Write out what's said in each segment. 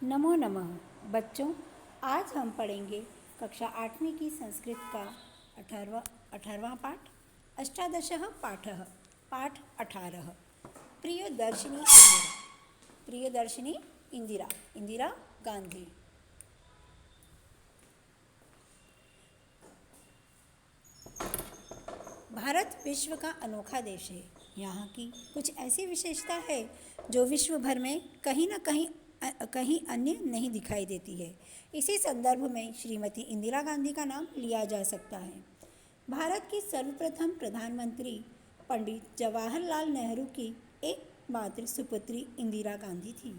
नमो नमः। बच्चों, आज हम पढ़ेंगे कक्षा 8वीं की संस्कृत का 18वां पाठ। अष्टादशः पाठः, पाठ 18। प्रियदर्शिनी इंदिरा। प्रियदर्शिनी इंदिरा, इंदिरा गांधी। भारत विश्व का अनोखा देश है। यहाँ की कुछ ऐसी विशेषता है जो विश्व भर में कहीं अन्य नहीं दिखाई देती है। इसी संदर्भ में श्रीमती इंदिरा गांधी का नाम लिया जा सकता है। भारत की सर्वप्रथम प्रधानमंत्री पंडित जवाहरलाल नेहरू की एकमात्र सुपुत्री इंदिरा गांधी थी।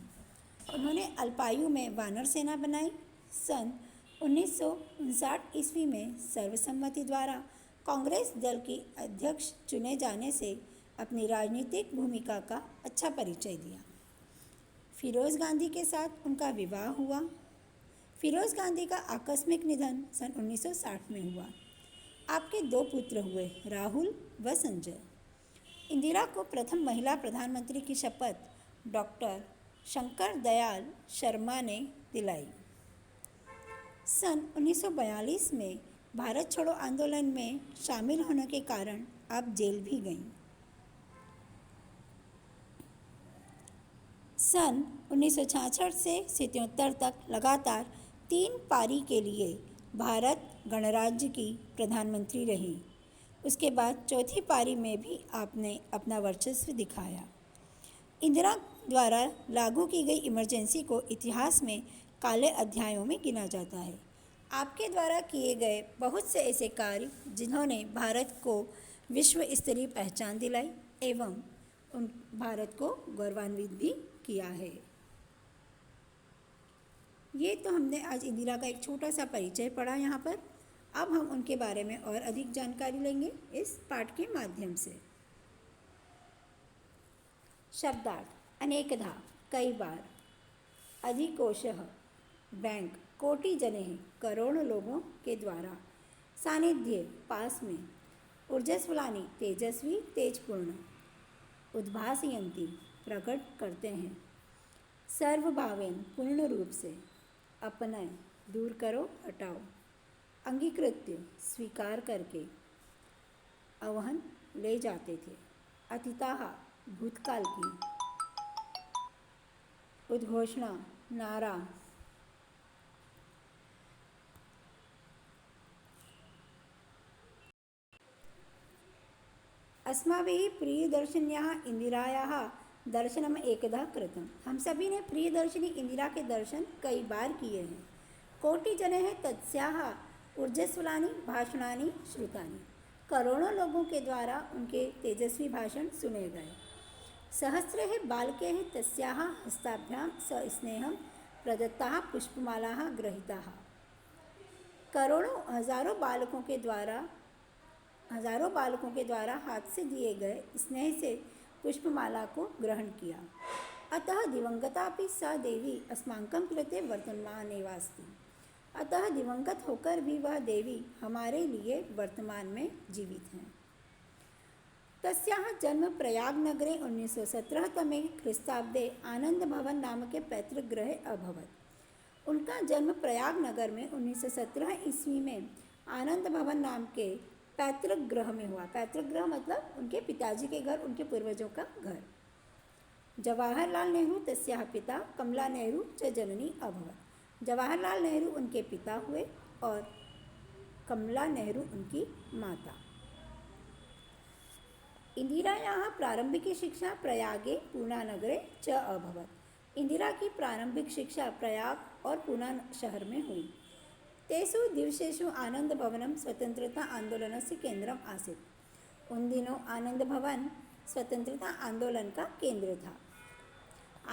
उन्होंने अल्पायु में वानर सेना बनाई। सन 1959 ईस्वी में सर्वसम्मति द्वारा कांग्रेस दल की अध्यक्ष चुने जाने से अपनी राजनीतिक भूमिका का अच्छा परिचय दिया। फिरोज़ गांधी के साथ उनका विवाह हुआ। फिरोज़ गांधी का आकस्मिक निधन सन 1960 में हुआ। आपके 2 पुत्र हुए, राहुल व संजय। इंदिरा को प्रथम महिला प्रधानमंत्री की शपथ डॉक्टर शंकर दयाल शर्मा ने दिलाई। सन 1942 में भारत छोड़ो आंदोलन में शामिल होने के कारण आप जेल भी गईं। सन 1966 से 77 तक लगातार 3 पारी के लिए भारत गणराज्य की प्रधानमंत्री रही। उसके बाद चौथी पारी में भी आपने अपना वर्चस्व दिखाया। इंदिरा द्वारा लागू की गई इमरजेंसी को इतिहास में काले अध्यायों में गिना जाता है। आपके द्वारा किए गए बहुत से ऐसे कार्य जिन्होंने भारत को विश्व स्तरीय पहचान दिलाई एवं भारत को गौरवान्वित भी किया है। ये तो हमने आज इंदिरा का एक छोटा सा परिचय पढ़ा यहाँ पर। अब हम उनके बारे में और अधिक जानकारी लेंगे इस पाठ के माध्यम से। शब्दार्थ: अनेकधा, कई बार। अधिकोशः, बैंक। कोटि जनेः, करोड़ों लोगों के द्वारा। सानिध्य, पास में। ऊर्जस्वलानि, तेजस्वी, तेजपूर्ण। उद्भासयन्ति, प्रकट करते हैं। सर्वभावेन, पूर्ण रूप से। अपनय, दूर करो, हटाओ। अंगीकृत्य, स्वीकार करके। अवहन, ले जाते थे। अतीताः, भूतकाल की। उद्घोषणा, नारा। अस्माभिः प्रियदर्शिन्याः इंदिरायाः दर्शनम एकदा कृतम्। हम सभी ने प्रियदर्शिनी इंदिरा के दर्शन कई बार किए हैं। कोटि जनेः तस्याः ऊर्जस्वलानि भाषणानि श्रुतानि। करोड़ों लोगों के द्वारा उनके तेजस्वी भाषण सुने गए। सहस्रैः बालकैः तस्याः हस्ताभ्यां सस्नेहं प्रदत्ताः पुष्पमालाः गृहीताः। हजारों बालकों के द्वारा हाथ से दिए गए स्नेह से पुष्पमाला को ग्रहण किया। अतः दिवंगतापि सा देवी अस्माकं कृते वर्तमानेवास्ति। अतः दिवंगत होकर भी वह देवी हमारे लिए वर्तमान में जीवित हैं। तस्याः जन्म प्रयागनगरे 1917 तमे ख्रीस्ताब्दे आनंद भवन नामके पैतृक गृहे अभवत्। उनका जन्म प्रयागनगर में 1917 ईस्वी में आनंद भवन नाम के पैतृक गृह में हुआ। पैतृक गृह मतलब उनके पिताजी के घर, उनके पूर्वजों का घर। जवाहरलाल नेहरू तस्याः पिता, कमला नेहरू च जननी अभवत्। जवाहरलाल नेहरू उनके पिता हुए और कमला नेहरू उनकी माता। इंदिरायाः प्रारंभिकी शिक्षा प्रयागे पूनानगरे च अभवत्। इंदिरा की प्रारंभिक शिक्षा प्रयाग और पूना शहर में हुई। तेषु दिवसेषु आनंद भवनं स्वतंत्रता आंदोलनस्य केंद्रम आसीत्। उन दिनों आनंद भवन स्वतंत्रता आंदोलन का केंद्र था।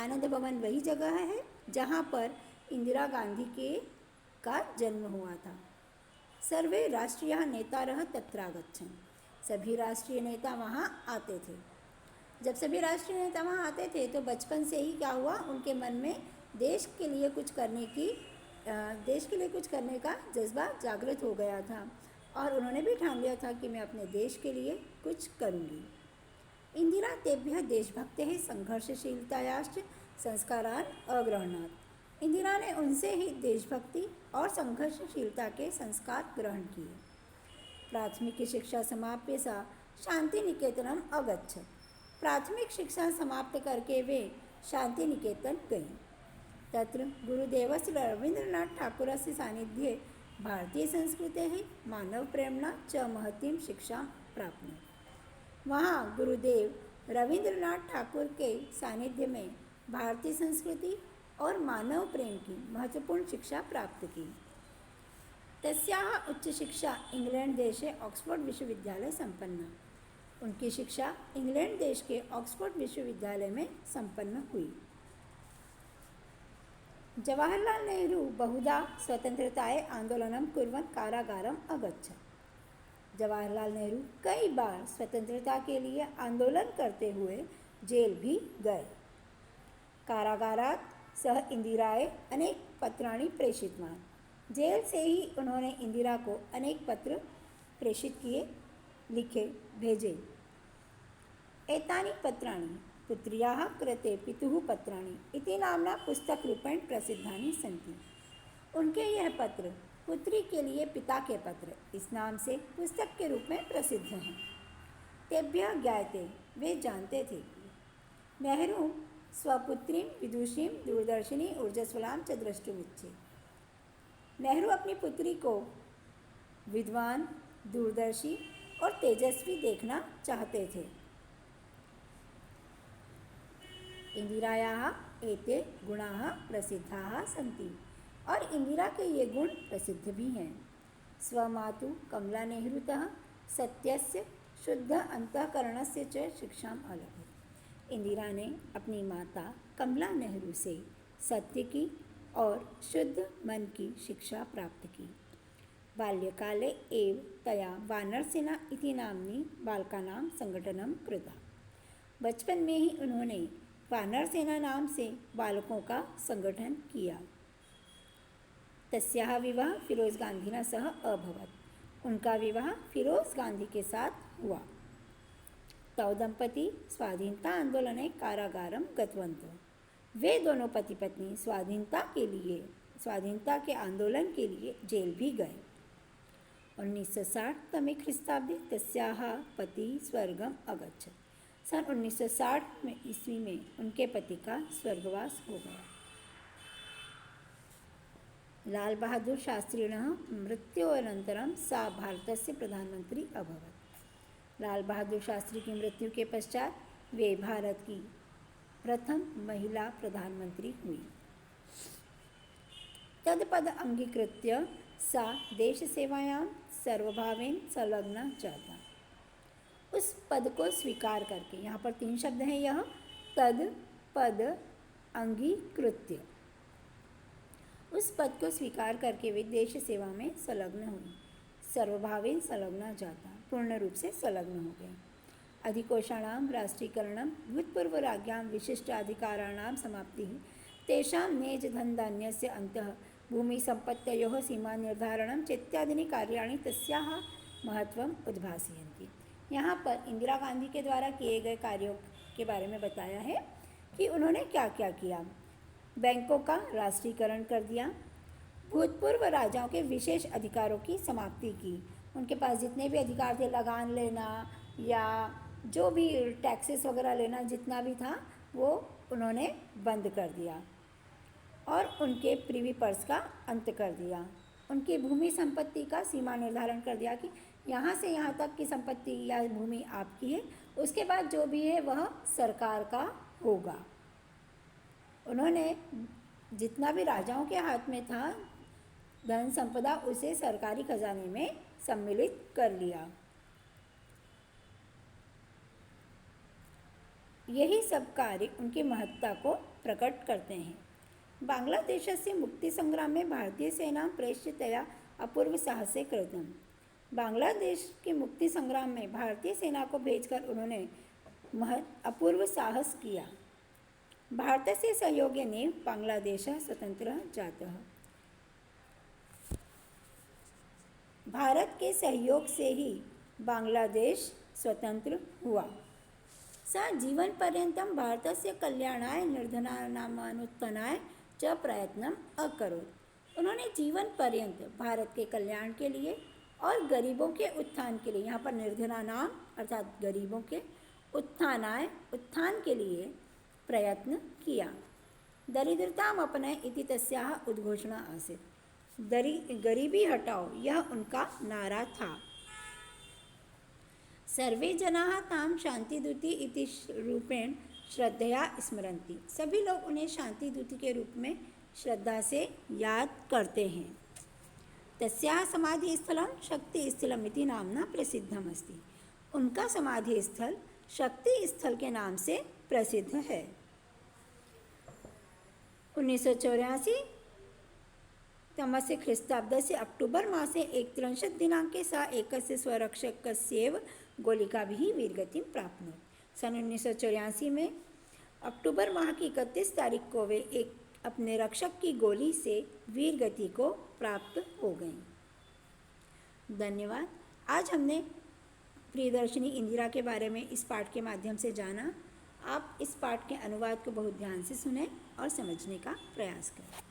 आनंद भवन वही जगह है जहाँ पर इंदिरा गांधी का जन्म हुआ था। सर्वे राष्ट्रीय नेतारः तत्रागच्छन्। सभी राष्ट्रीय नेता वहाँ आते थे। जब सभी राष्ट्रीय नेता वहाँ आते थे तो बचपन से ही क्या हुआ, उनके मन में देश के लिए कुछ करने का जज्बा जागृत हो गया था और उन्होंने भी ठान लिया था कि मैं अपने देश के लिए कुछ करूँगी। इंदिरा तेभ्यः देशभक्तेः संघर्षशीलतायाश्च संस्कारान् अगृह्णात्। इंदिरा ने उनसे ही देशभक्ति और संघर्षशीलता के संस्कार ग्रहण किए। प्राथमिक शिक्षा समाप्य सा शांति निकेतनम अगच्छत्। प्राथमिक शिक्षा समाप्त करके वे शांति निकेतन गईं। तत्र गुरुदेवस्य रवीन्द्रनाथ ठाकुरस्य सान्निध्ये भारतीय संस्कृतेः मानवप्रेम्णा च महतीं शिक्षां प्राप्नोत्। वहाँ गुरुदेव रवीन्द्रनाथ ठाकुर के सानिध्य में भारतीय संस्कृति और मानव प्रेम की महत्वपूर्ण शिक्षा प्राप्त की। तस्याः उच्च शिक्षा इंग्लैंड देशे ऑक्सफोर्ड विश्वविद्यालय संपन्ना। उनकी शिक्षा इंग्लैंड देश के ऑक्सफोर्ड विश्वविद्यालय में संपन्न हुई। जवाहरलाल नेहरू बहुधा स्वतंत्रताय आंदोलनं कुर्वन् कारागारम् अगच्छत्। जवाहरलाल नेहरू कई बार स्वतंत्रता के लिए आंदोलन करते हुए जेल भी गए। कारागारात् सह इंदिराय अनेक पत्राणि प्रेषितवान्। जेल से ही उन्होंने इंदिरा को अनेक पत्र प्रेषित किए, लिखे, भेजे। एतानि पत्राणि पुत्र्याः कृते पितुः पत्राणि इति नाम्ना पुस्तकरूपेण प्रसिद्धानि सन्ति। उनके यह पत्र पुत्री के लिए पिता के पत्र इस नाम से पुस्तक के रूप में प्रसिद्ध हैं। तेभ्यः ज्ञायते, वे जानते थे कि नेहरू स्वपुत्रीं विदुषीं दूरदर्शिनी ऊर्ज्वस्वलां च द्रष्टुमिच्छेत्। नेहरू अपनी पुत्री को विद्वान, दूरदर्शी और तेजस्वी देखना चाहते थे। इंदिरायाः एते गुणाः प्रसिद्धाः सन्ति और इंदिरा के ये गुण प्रसिद्ध भी हैं। स्वमातु कमला नेहरूतः सत्यस्य शुद्ध अंतःकरणस्य च शिक्षाम् अलभत। इंदिरा ने अपनी माता कमला नेहरू से सत्य की और शुद्ध मन की शिक्षा प्राप्त की। बाल्यकाले एव तया वानरसेना इति नाम्नी बालकानां संगठनं कृता। बचपन में ही उन्होंने वानरसेना नाम से बालकों का संगठन किया। तस्याः विवाह फिरोज गांधीना सह अभवत्। उनका विवाह फिरोज गांधी के साथ हुआ। तौ दंपती स्वाधीनता आंदोलने कारागारं गतवन्तौ। वे दोनों पति पत्नी स्वाधीनता के आंदोलन के लिए जेल भी गए। 1960 तमे ख्रीस्ताब्दे तस्याः पति स्वर्गम अगच्छत्। सन 1960 में ईस्वी में उनके पति का स्वर्गवास हो गया। लाल बहादुर शास्त्रिणः मृत्योरनन्तरं सा भारतस्य प्रधानमंत्री अभवत्। लाल बहादुर शास्त्री की मृत्यु के पश्चात वे भारत की प्रथम महिला प्रधानमंत्री हुई। तत्पद अंगीकृत्य सा देश सेवायां सर्वभावेन संलग्ना जाता। उस पद को स्वीकार करके, यहाँ पर 3 शब्द हैं, यह तद पद अंगीकृत्य, उस पद को स्वीकार करके वे देश सेवा में संलग्न हुई। सर्वभावेन संलग्ना जाता, पूर्ण रूप से संलग्न हो गए। अधिकोषाणां राष्ट्रीकरणं भूतपूर्व राज्ञां विशिष्टाधिकाराणां समाप्तिः तेषां नेजधनधान्यस्य अन्तः भूमिसम्पत्तयोः सीमानिर्धारणं चेत्यादीनि कार्याणि तस्याः महत्वम् उद्भासयन्ति। यहाँ पर इंदिरा गांधी के द्वारा किए गए कार्यों के बारे में बताया है कि उन्होंने क्या क्या किया। बैंकों का राष्ट्रीकरण कर दिया, भूतपूर्व राजाओं के विशेष अधिकारों की समाप्ति की। उनके पास जितने भी अधिकार थे, लगान लेना या जो भी टैक्सेस वगैरह लेना जितना भी था, वो उन्होंने बंद कर दिया और उनके प्रिवी पर्स का अंत कर दिया। उनकी भूमि संपत्ति का सीमा निर्धारण कर दिया कि यहाँ से यहाँ तक की संपत्ति या भूमि आपकी है, उसके बाद जो भी है वह सरकार का होगा। उन्होंने जितना भी राजाओं के हाथ में था धन संपदा, उसे सरकारी खजाने में सम्मिलित कर लिया। यही सब कार्य उनकी महत्ता को प्रकट करते हैं। बांग्लादेशस्य मुक्तिसंग्राम में भारतीय सेना प्रेष्यतया अपूर्व साहसे कृतम्। बांग्लादेश के मुक्ति संग्राम में भारतीय सेना को भेजकर उन्होंने अपूर्व साहस किया। भारतस्य सहयोगेन बांग्लादेशः स्वतंत्रः जातः। भारत के सहयोग से ही बांग्लादेश स्वतंत्र हुआ। सा जीवन पर्यन्तं भारतस्य कल्याणाय निर्धनानामानुत्थानाय च प्रयत्नम अकरोत्। उन्होंने जीवन पर्यंत भारत के कल्याण के लिए और गरीबों के उत्थान के लिए, यहाँ पर निर्धनानाम अर्थात गरीबों के उत्थान के लिए प्रयत्न किया। दरिद्रताम अपनय इति तस्याः उद्घोषणा आसीत्। गरीबी हटाओ, यह उनका नारा था। सर्वे जनाः तां शांतिदूती इति रूपेण श्रद्धया स्मरन्ति। सभी लोग उन्हें शांतिदूती के रूप में श्रद्धा से याद करते हैं। तस्याः समाधिस्थलं शक्तिस्थलम् इति नाम्ना प्रसिद्धम् अस्ति। उनका समाधि स्थल शक्ति स्थल के नाम से प्रसिद्ध है। 1984 तमस्य ख्रीस्ताब्दस्य अक्टोबर मासे 31 दिनाङ्के सा एकस्य स्वरक्षकस्यैव गोलिकाभिः वीरगतिं प्राप्नोत्। सन 1984 में अक्टूबर माह की 31 तारीख को वे एक अपने रक्षक की गोली से वीरगति को प्राप्त हो गईं। धन्यवाद। आज हमने प्रियदर्शिनी इंदिरा के बारे में इस पाठ के माध्यम से जाना। आप इस पाठ के अनुवाद को बहुत ध्यान से सुनें और समझने का प्रयास करें।